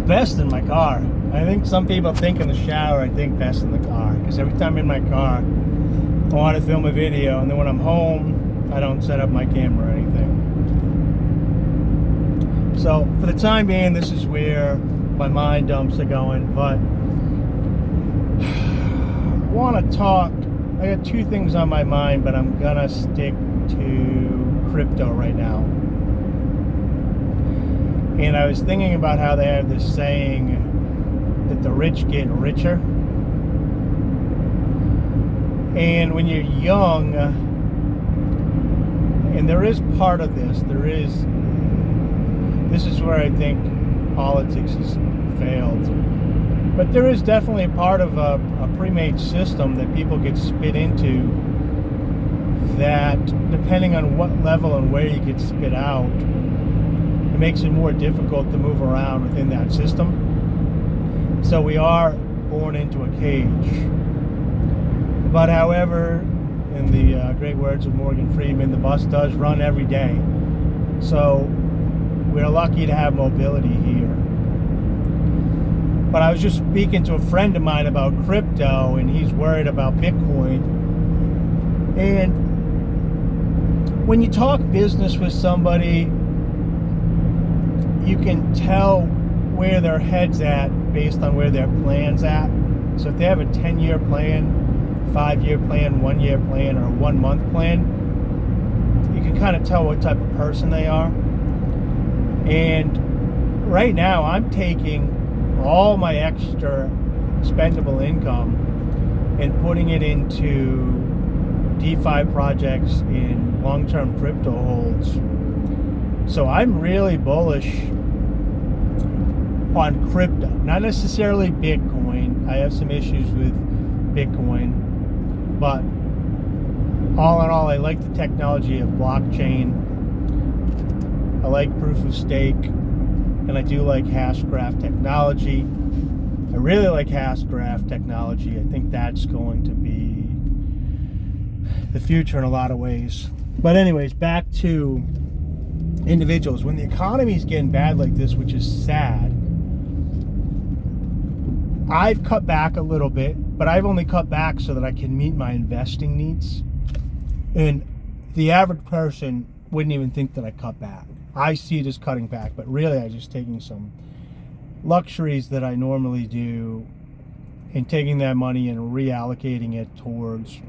Best in my car. I think some people think in the shower, I think best in the car. Because every time I'm in my car, I want to film a video. And then when I'm home, I don't set up my camera or anything. So for the time being, this is where my mind dumps are going. But I want to talk. I got two things on my mind, but I'm going to stick to crypto right now. And I was thinking about how they have this saying that the rich get richer. And when you're young, and there is part of this, this is where I think politics has failed. But there is definitely a part of a pre-made system that people get spit into that, depending on what level and where you get spit out, it makes it more difficult to move around within that system. So we are born into a cage. But however, in the great words of Morgan Freeman, the bus does run every day. So we're lucky to have mobility here. But I was just speaking to a friend of mine about crypto, and he's worried about Bitcoin. And when you talk business with somebody, you can tell where their head's at based on where their plan's at. So if they have a 10-year plan, 5-year plan, 1-year plan, or a 1-month plan, you can kind of tell what type of person they are. And right now, I'm taking all my extra expendable income and putting it into DeFi projects in long-term crypto holds. So I'm really bullish on crypto, not necessarily Bitcoin. I have some issues with Bitcoin, but all in all, I like the technology of blockchain. I like proof of stake, and I do like hash graph technology. I really like hash graph technology. I think that's going to be the future in a lot of ways. But anyways, back to individuals. When the economy is getting bad like this, which is sad, I've cut back a little bit, but I've only cut back so that I can meet my investing needs. And the average person wouldn't even think that I cut back. I see it as cutting back, but really I'm just taking some luxuries that I normally do and taking that money and reallocating it towards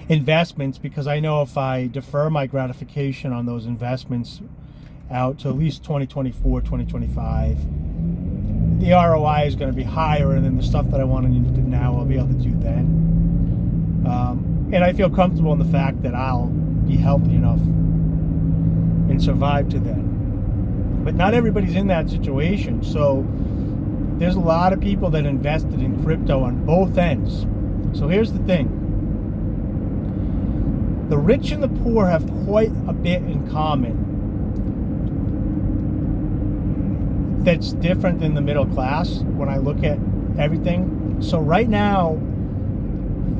investments, because I know if I defer my gratification on those investments out to at least 2024, 2025, the ROI is going to be higher, and then the stuff that I want to do now I'll be able to do then. And I feel comfortable in the fact that I'll be healthy enough and survive to then. But not everybody's in that situation. So there's a lot of people that invested in crypto on both ends. So here's the thing. The rich and the poor have quite a bit in common that's different than the middle class when I look at everything. So right now,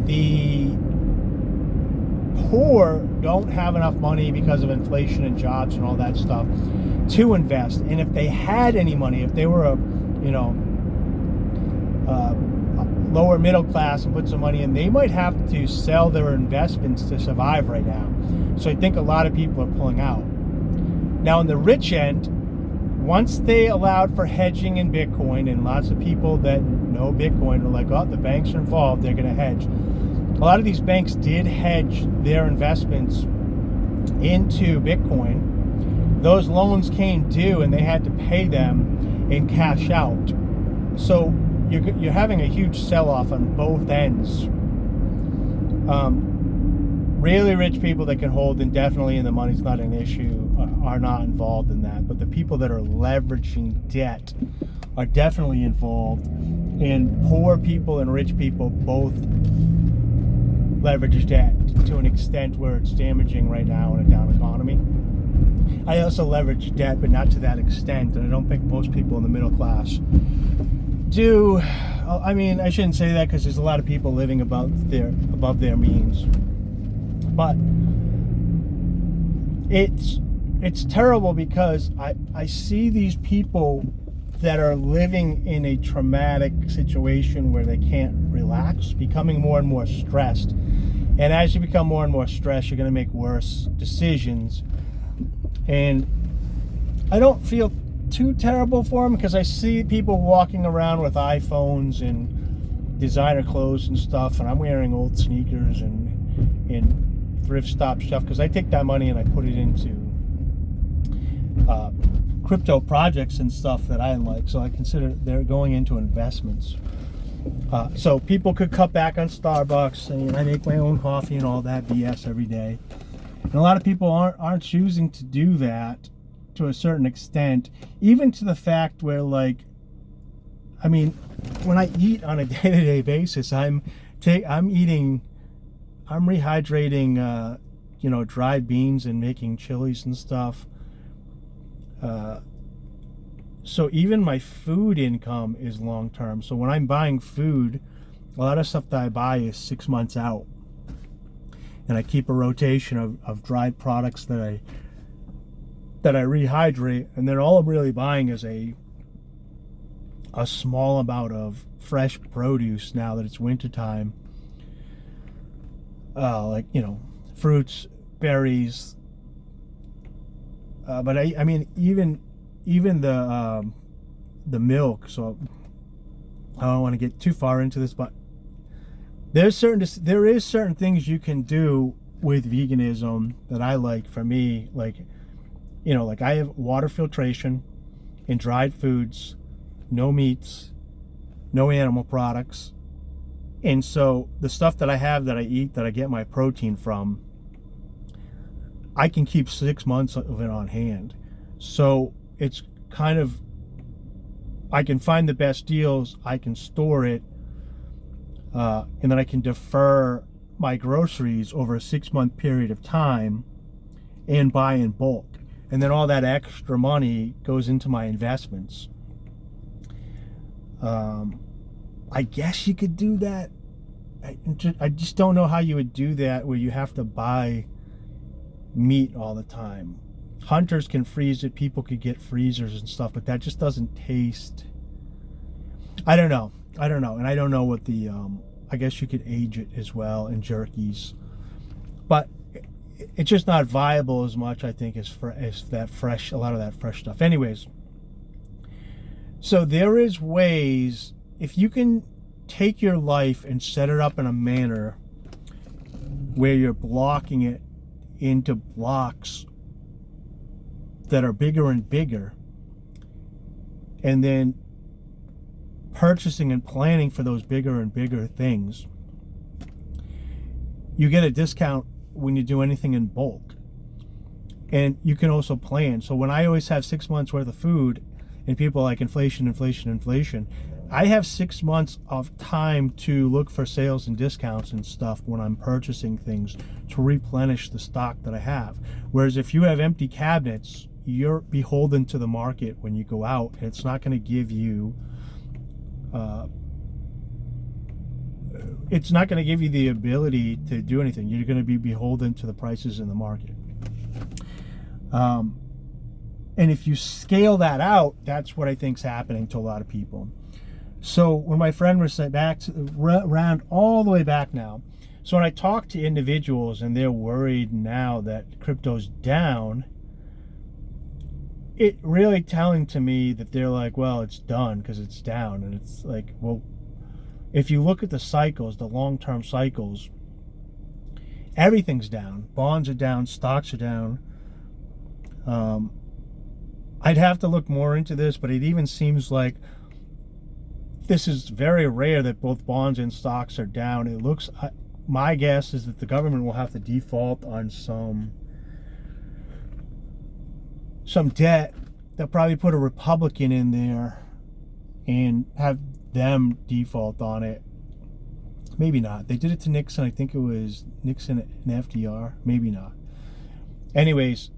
the poor don't have enough money because of inflation and jobs and all that stuff to invest. And if they had any money, if they were a lower middle class and put some money in, they might have to sell their investments to survive right now. So I think a lot of people are pulling out. Now on the rich end, once they allowed for hedging in Bitcoin, and lots of people that know Bitcoin are like, oh, the banks are involved, they're going to hedge. A lot of these banks did hedge their investments into Bitcoin. Those loans came due and they had to pay them and cash out. So you're having a huge sell-off on both ends. Really rich people that can hold indefinitely and the money's not an issue are not involved in that. But the people that are leveraging debt are definitely involved. And poor people and rich people both leverage debt to an extent where it's damaging right now in a down economy. I also leverage debt, but not to that extent. And I don't think most people in the middle class do. I mean, I shouldn't say that because there's a lot of people living above their means. But it's terrible because I see these people that are living in a traumatic situation where they can't relax, becoming more and more stressed. And as you become more and more stressed, you're going to make worse decisions. And I don't feel too terrible for them, because I see people walking around with iPhones and designer clothes and stuff, and I'm wearing old sneakers and thrift stop stuff, because I take that money and I put it into crypto projects and stuff that I like. So I consider they're going into investments. So people could cut back on Starbucks, and I make my own coffee and all that BS every day. And a lot of people aren't choosing to do that to a certain extent, even to the fact where, like, I mean, when I eat on a day-to-day basis, I'm rehydrating, dried beans and making chilies and stuff. So even my food income is long-term. So when I'm buying food, a lot of stuff that I buy is 6 months out. And I keep a rotation of dried products that I rehydrate, and then all I'm really buying is a small amount of fresh produce now that it's wintertime. Like, fruits, berries. But I mean, even the milk. So I don't want to get too far into this, but there is certain things you can do with veganism that I like. For me, like I have water filtration in dried foods, no meats, no animal products. And so the stuff that I have that I eat, that I get my protein from, I can keep 6 months of it on hand. So it's kind of, I can find the best deals, I can store it, and then I can defer my groceries over a 6 month period of time and buy in bulk. And then all that extra money goes into my investments. I guess you could do that. I just don't know how you would do that where you have to buy meat all the time. Hunters can freeze it, people could get freezers and stuff, but that just doesn't taste. I don't know, and I don't know what the I guess you could age it as well in jerkies, but it's just not viable as much, I think, as that fresh, a lot of that fresh stuff. Anyways, so there is ways, if you can take your life and set it up in a manner where you're blocking it into blocks that are bigger and bigger, and then purchasing and planning for those bigger and bigger things, you get a discount when you do anything in bulk. And you can also plan. So when I always have 6 months worth of food, and people are like, inflation, I have 6 months of time to look for sales and discounts and stuff when I'm purchasing things to replenish the stock that I have. Whereas if you have empty cabinets, you're beholden to the market when you go out, and it's not going to give you the ability to do anything. You're going to be beholden to the prices in the market. And if you scale that out, that's what I think is happening to a lot of people. So when my friend was back around all the way back now, so when I talk to individuals and they're worried now that crypto's down, it really telling to me that they're like, well, it's done because it's down. And it's like, well, if you look at the cycles, the long-term cycles, everything's down. Bonds are down, stocks are down. I'd have to look more into this, but it even seems like this is very rare that both bonds and stocks are down. It looks, my guess is that the government will have to default on some debt. They'll probably put a Republican in there and have them default on it. Maybe not. They did it to Nixon. I think it was Nixon and FDR. Maybe not. Anyways,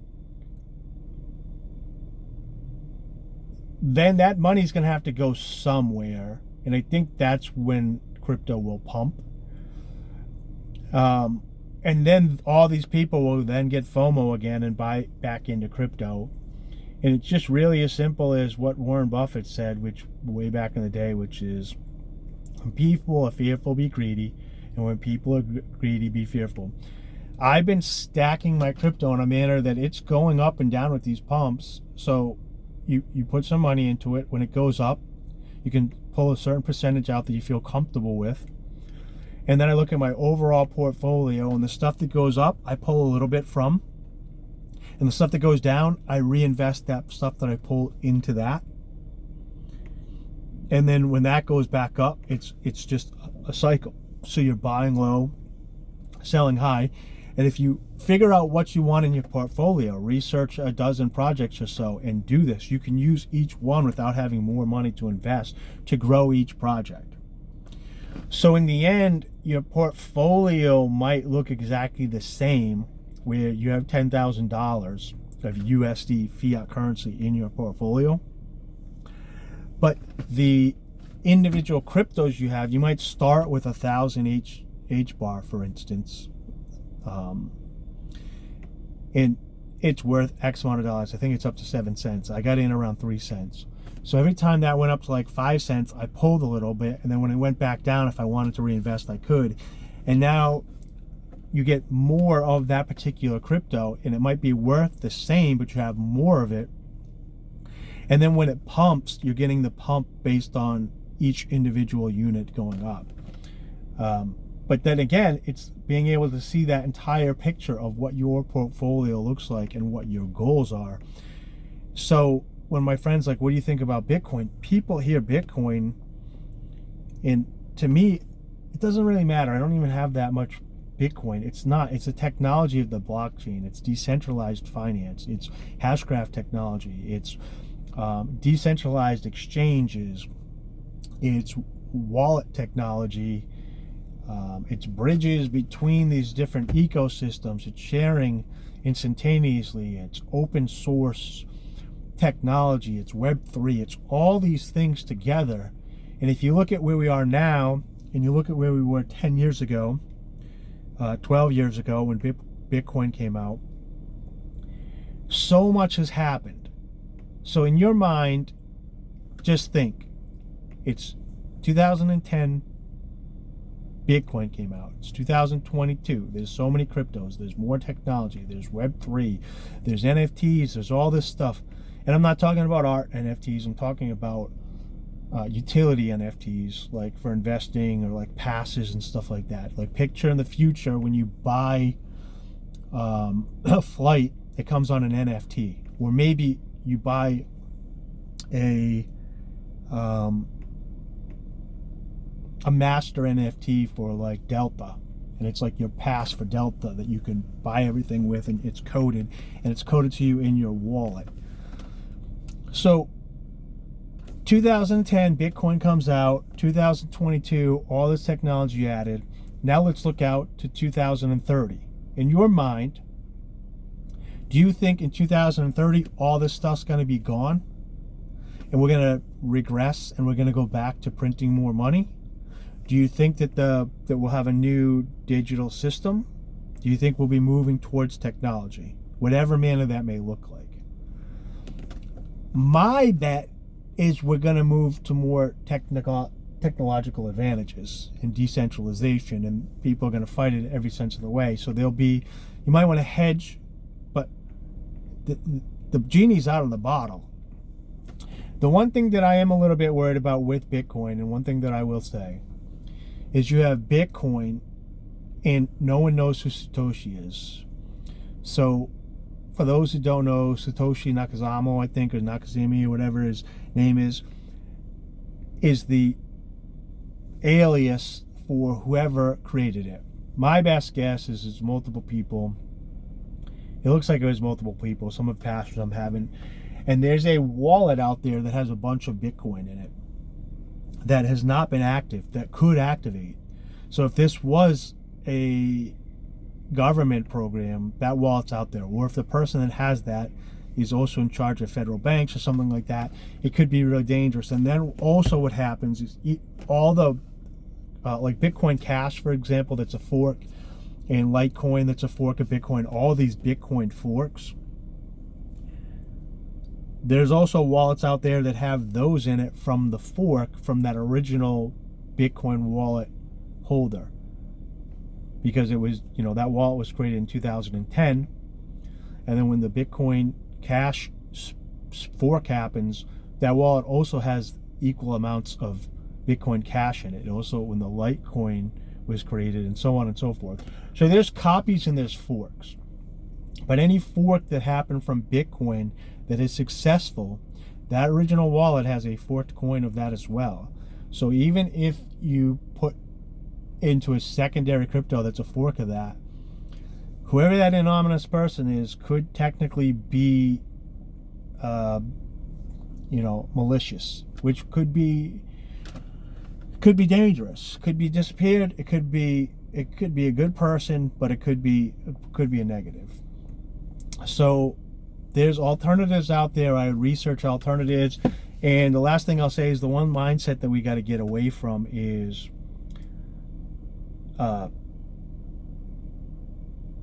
then that money's going to have to go somewhere. And I think that's when crypto will pump. And then all these people will then get FOMO again and buy back into crypto. And it's just really as simple as what Warren Buffett said, which way back in the day, which is, when people are fearful, be greedy, and when people are greedy, be fearful. I've been stacking my crypto in a manner that it's going up and down with these pumps. So you put some money into it. When it goes up, you can pull a certain percentage out that you feel comfortable with. And then I look at my overall portfolio, and the stuff that goes up, I pull a little bit from. And the stuff that goes down, I reinvest that stuff that I pull into that. And then when that goes back up, it's just a cycle. So you're buying low, selling high. And if you figure out what you want in your portfolio, research a dozen projects or so and do this, you can use each one without having more money to invest to grow each project. So in the end, your portfolio might look exactly the same, where you have $10,000 of USD fiat currency in your portfolio. But the individual cryptos you have, you might start with 1,000 H bar, for instance. And it's worth X amount of dollars. I think it's up to 7 cents. I got in around 3 cents. So every time that went up to like 5 cents, I pulled a little bit. And then when it went back down, if I wanted to reinvest, I could. And now you get more of that particular crypto, and it might be worth the same, but you have more of it. And then when it pumps, you're getting the pump based on each individual unit going up. But then again, it's being able to see that entire picture of what your portfolio looks like and what your goals are. So when my friends like, what do you think about Bitcoin? People hear Bitcoin, and to me, it doesn't really matter. I don't even have that much Bitcoin. It's a technology of the blockchain. It's decentralized finance. It's hashgraph technology. It's decentralized exchanges. It's wallet technology. It's bridges between these different ecosystems. It's sharing instantaneously. It's open source technology. It's Web3. It's all these things together. And if you look at where we are now, and you look at where we were 10 years ago, 12 years ago when Bitcoin came out, so much has happened. So in your mind, just think, it's 2010, Bitcoin came out. It's 2022. There's so many cryptos. There's more technology. There's Web3. There's NFTs. There's all this stuff. And I'm not talking about art NFTs. I'm talking about utility NFTs, like for investing, or like passes and stuff like that. Like picture in the future when you buy a flight, it comes on an NFT. Or maybe you buy a master NFT for like Delta, and it's like your pass for Delta that you can buy everything with, and it's coded to you in your wallet. So 2010, Bitcoin comes out. 2022, all this technology added. Now let's look out to 2030. In your mind, do you think in 2030 all this stuff's going to be gone, and we're going to regress, and we're going to go back to printing more money? Do you think that we'll have a new digital system? Do you think we'll be moving towards technology, whatever manner that may look like? My bet is we're going to move to more technological advantages and decentralization, and people are going to fight it every sense of the way. So you might want to hedge, but the genie's out of the bottle. The one thing that I am a little bit worried about with Bitcoin, and one thing that I will say, is you have Bitcoin and no one knows who Satoshi is. So for those who don't know, Satoshi Nakamoto, I think, or Nakazumi, or whatever his name is the alias for whoever created it. My best guess is it's multiple people. It looks like it was multiple people. Some have passed, some haven't. And there's a wallet out there that has a bunch of Bitcoin in it that has not been active, that could activate. So if this was a government program, that wallet's out there. Or if the person that has that is also in charge of federal banks or something like that, it could be really dangerous. And then also what happens is all the, like Bitcoin Cash, for example, that's a fork, and Litecoin, that's a fork of Bitcoin, all these Bitcoin forks, There's also wallets out there that have those in it from the fork from that original Bitcoin wallet holder, because it was, that wallet was created in 2010, and then when the Bitcoin Cash fork happens, that wallet also has equal amounts of Bitcoin Cash in it. Also, when the Litecoin was created, and so on and so forth. So there's copies and there's forks. But any fork that happened from Bitcoin that is successful, that original wallet has a forked coin of that as well. So even if you put into a secondary crypto that's a fork of that, whoever that anonymous person is could technically be malicious, which could be dangerous, could be disappeared. It could be a good person, but it could be a negative. So there's alternatives out there. I research alternatives, and the last thing I'll say is the one mindset that we got to get away from is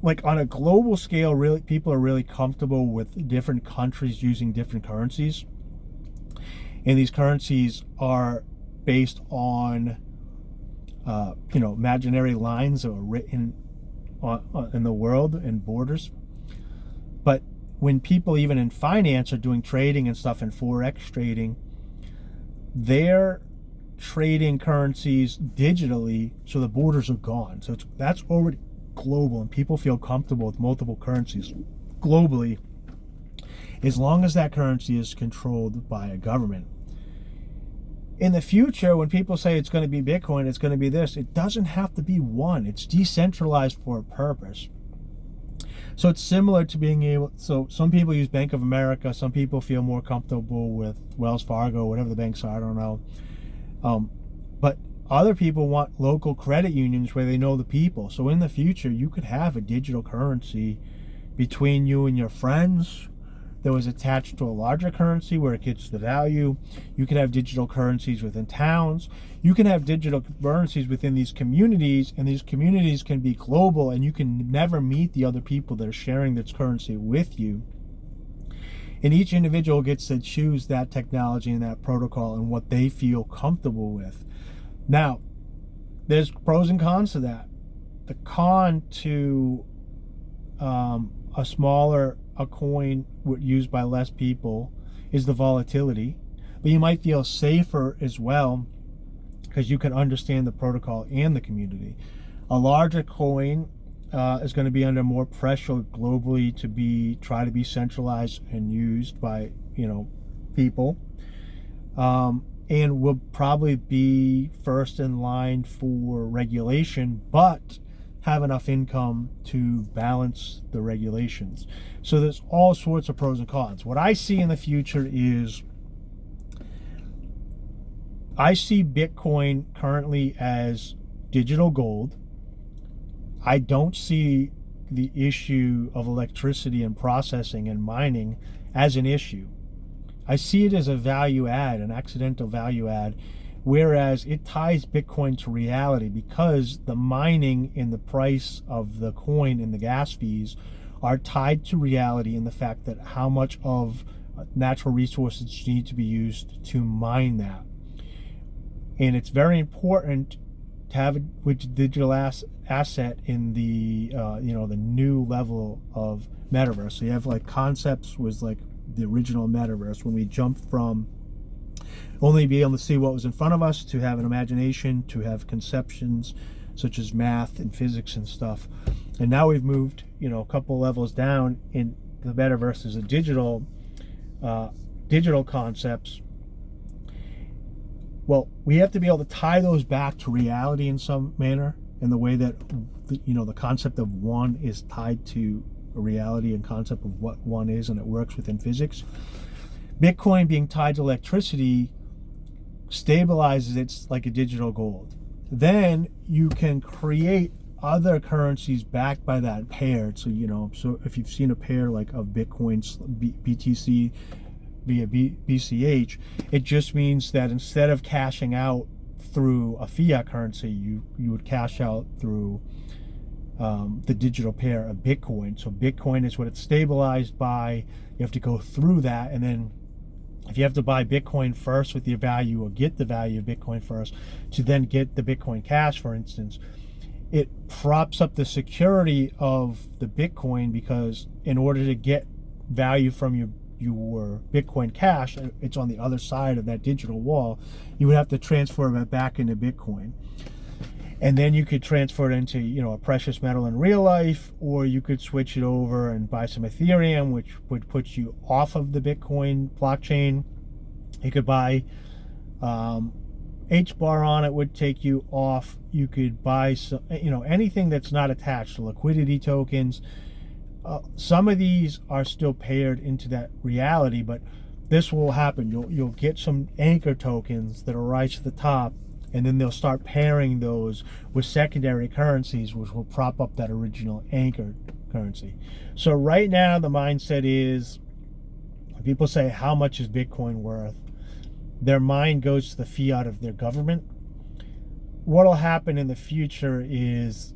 like on a global scale, really people are really comfortable with different countries using different currencies, and these currencies are based on imaginary lines that are written in the world and borders. But when people even in finance are doing trading and stuff and forex trading, they're trading currencies digitally, so the borders are gone. So that's already global, and people feel comfortable with multiple currencies globally as long as that currency is controlled by a government. In the future, when people say it's going to be Bitcoin, it's going to be this, it doesn't have to be one. It's decentralized for a purpose. So it's similar to being able, so some people use Bank of America, some people feel more comfortable with Wells Fargo, whatever the banks are, I don't know. But other people want local credit unions where they know the people. So in the future, you could have a digital currency between you and your friends that was attached to a larger currency where it gets the value. You can have digital currencies within towns. You can have digital currencies within these communities, and these communities can be global, and you can never meet the other people that are sharing this currency with you. And each individual gets to choose that technology and that protocol and what they feel comfortable with. Now, there's pros and cons to that. The con to a coin used by less people is the volatility, but you might feel safer as well because you can understand the protocol and the community. A larger coin is going to be under more pressure globally to try to be centralized and used by people, and will probably be first in line for regulation, but have enough income to balance the regulations. So there's all sorts of pros and cons. What I see in the future is I see Bitcoin currently as digital gold. I don't see the issue of electricity and processing and mining as an issue. I see it as a value add, an accidental value add, whereas it ties Bitcoin to reality because the mining and the price of the coin and the gas fees are tied to reality in the fact that how much of natural resources need to be used to mine that. And it's very important to have a digital asset in the the new level of metaverse. So you have like concepts was like the original metaverse when we jumped from only be able to see what was in front of us to have an imagination, to have conceptions such as math and physics and stuff. And now we've moved a couple levels down in the metaverse is a digital concepts. Well, we have to be able to tie those back to reality in some manner, in the way that the concept of one is tied to a reality and concept of what one is, and it works within physics. Bitcoin being tied to electricity stabilizes it like a digital gold. Then you can create other currencies backed by that paired. So so if you've seen a pair like of Bitcoins, BTC via BCH, it just means that instead of cashing out through a fiat currency, you would cash out through the digital pair of Bitcoin. So Bitcoin is what it's stabilized by. You have to go through that, and then if you have to buy Bitcoin first with your value, or get the value of Bitcoin first to then get the Bitcoin Cash, for instance, it props up the security of the Bitcoin, because in order to get value from your Bitcoin Cash, it's on the other side of that digital wall, you would have to transfer it back into Bitcoin. And then you could transfer it into, a precious metal in real life, or you could switch it over and buy some Ethereum, which would put you off of the Bitcoin blockchain. You could buy H-bar on it, would take you off. You could buy some, anything that's not attached to liquidity tokens. Some of these are still paired into that reality, but this will happen. You'll get some anchor tokens that are right to the top, and then they'll start pairing those with secondary currencies, which will prop up that original anchor currency. So right now the mindset is, people say, how much is Bitcoin worth? Their mind goes to the fiat of their government. What'll happen in the future is,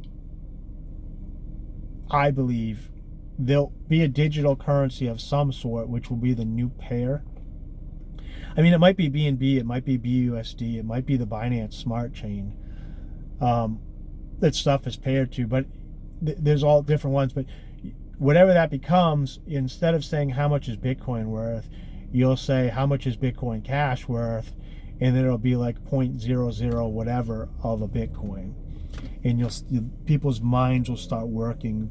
I believe, there'll be a digital currency of some sort, which will be the new pair. I mean, it might be BNB, it might be BUSD, it might be the Binance Smart Chain. That stuff is paired to, but there's all different ones. But whatever that becomes, instead of saying how much is Bitcoin worth, you'll say how much is Bitcoin Cash worth, and then it'll be like 0.00 whatever of a Bitcoin, and people's minds will start working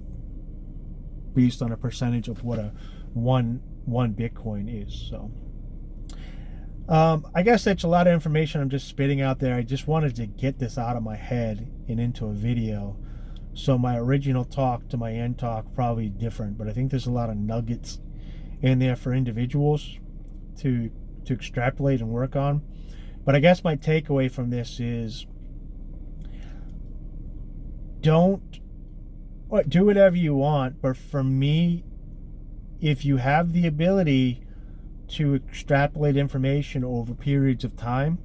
based on a percentage of what a one Bitcoin is. So I guess that's a lot of information I'm just spitting out there. I just wanted to get this out of my head and into a video. So my original talk to my end talk probably different, but I think there's a lot of nuggets in there for individuals to extrapolate and work on. But I guess my takeaway from this is, do whatever you want, but for me, if you have the ability to extrapolate information over periods of time,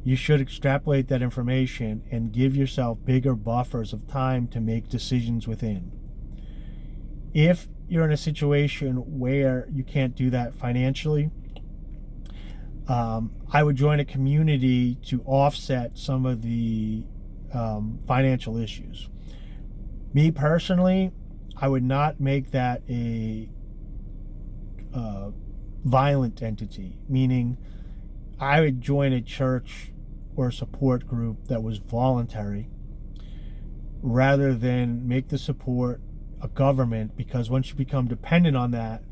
you should extrapolate that information and give yourself bigger buffers of time to make decisions within. If you're in a situation where you can't do that financially, I would join a community to offset some of the financial issues. Me personally, I would not make that a violent entity, meaning I would join a church or a support group that was voluntary, rather than make the support a government, because once you become dependent on that,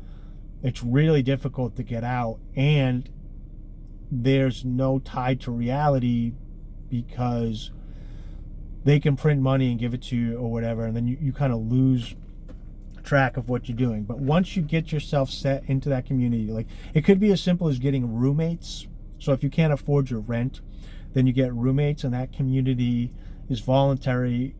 it's really difficult to get out, and there's no tie to reality, because they can print money and give it to you or whatever, and then you kind of lose track of what you're doing. But once you get yourself set into that community, like, it could be as simple as getting roommates. So if you can't afford your rent, then you get roommates, and that community is voluntary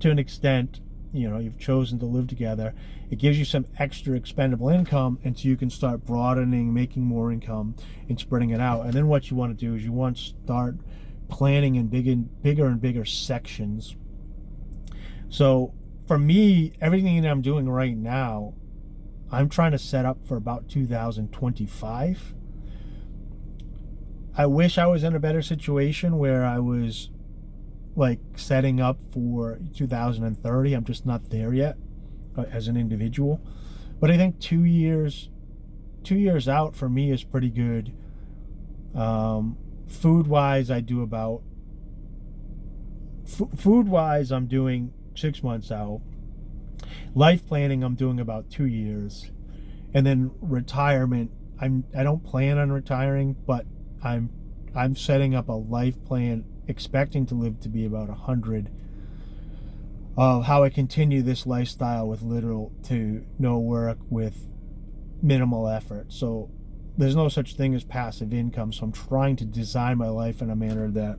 to an extent. You've chosen to live together. It gives you some extra expendable income, and so you can start broadening, making more income, and spreading it out. And then what you want to do is you want to start planning in bigger and bigger sections. So for me, everything that I'm doing right now, I'm trying to set up for about 2025. I wish I was in a better situation where I was like setting up for 2030. I'm just not there yet as an individual. But I think 2 years out for me is pretty good. Food-wise, I do about... Food-wise, I'm doing 6 months out. Life planning, I'm doing about 2 years. And then retirement, I don't plan on retiring, but I'm setting up a life plan expecting to live to be about 100, of how I continue this lifestyle with little to no work, with minimal effort. So there's no such thing as passive income. So I'm trying to design my life in a manner that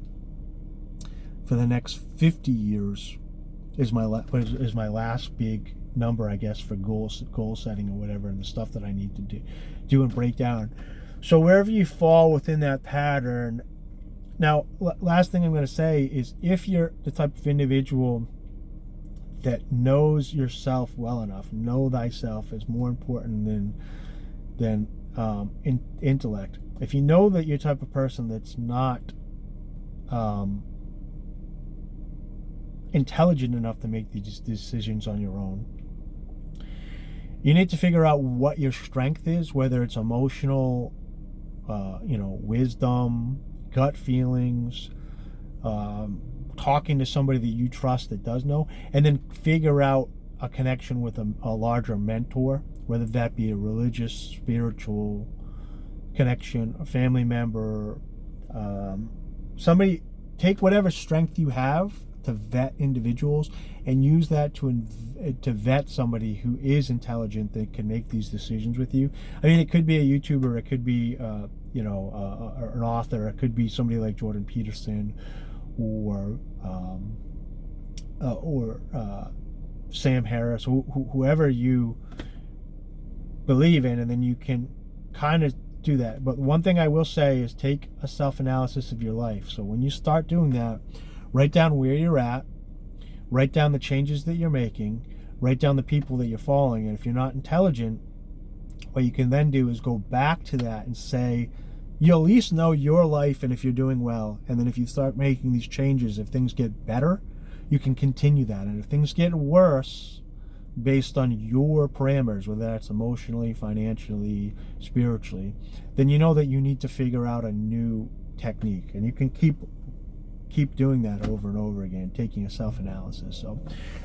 for the next 50 years is my last big number, I guess, for goal setting or whatever, and the stuff that I need to do and break down. So wherever you fall within that pattern. Now, last thing I'm going to say is, if you're the type of individual that knows yourself well enough, know thyself is more important than intellect. If you know that you're the type of person that's not intelligent enough to make these decisions on your own, you need to figure out what your strength is, whether it's emotional, wisdom, gut feelings, talking to somebody that you trust that does know, and then figure out a connection with a larger mentor, whether that be a religious, spiritual connection, a family member, somebody. Take whatever strength you have to vet individuals and use that to vet somebody who is intelligent that can make these decisions with you. I mean, it could be a YouTuber, it could be an author, it could be somebody like Jordan Peterson or Sam Harris, whoever you believe in, and then you can kind of do that. But one thing I will say is take a self-analysis of your life. So when you start doing that, write down where you're at, write down the changes that you're making, write down the people that you're following, and if you're not intelligent, what you can then do is go back to that and say, you at least know your life and if you're doing well, and then if you start making these changes, if things get better, you can continue that. And if things get worse based on your parameters, whether that's emotionally, financially, spiritually, then you know that you need to figure out a new technique, and you can keep doing that over and over again, taking a self-analysis. So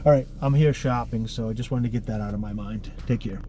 all right, I'm here shopping, so I just wanted to get that out of my mind. Take care.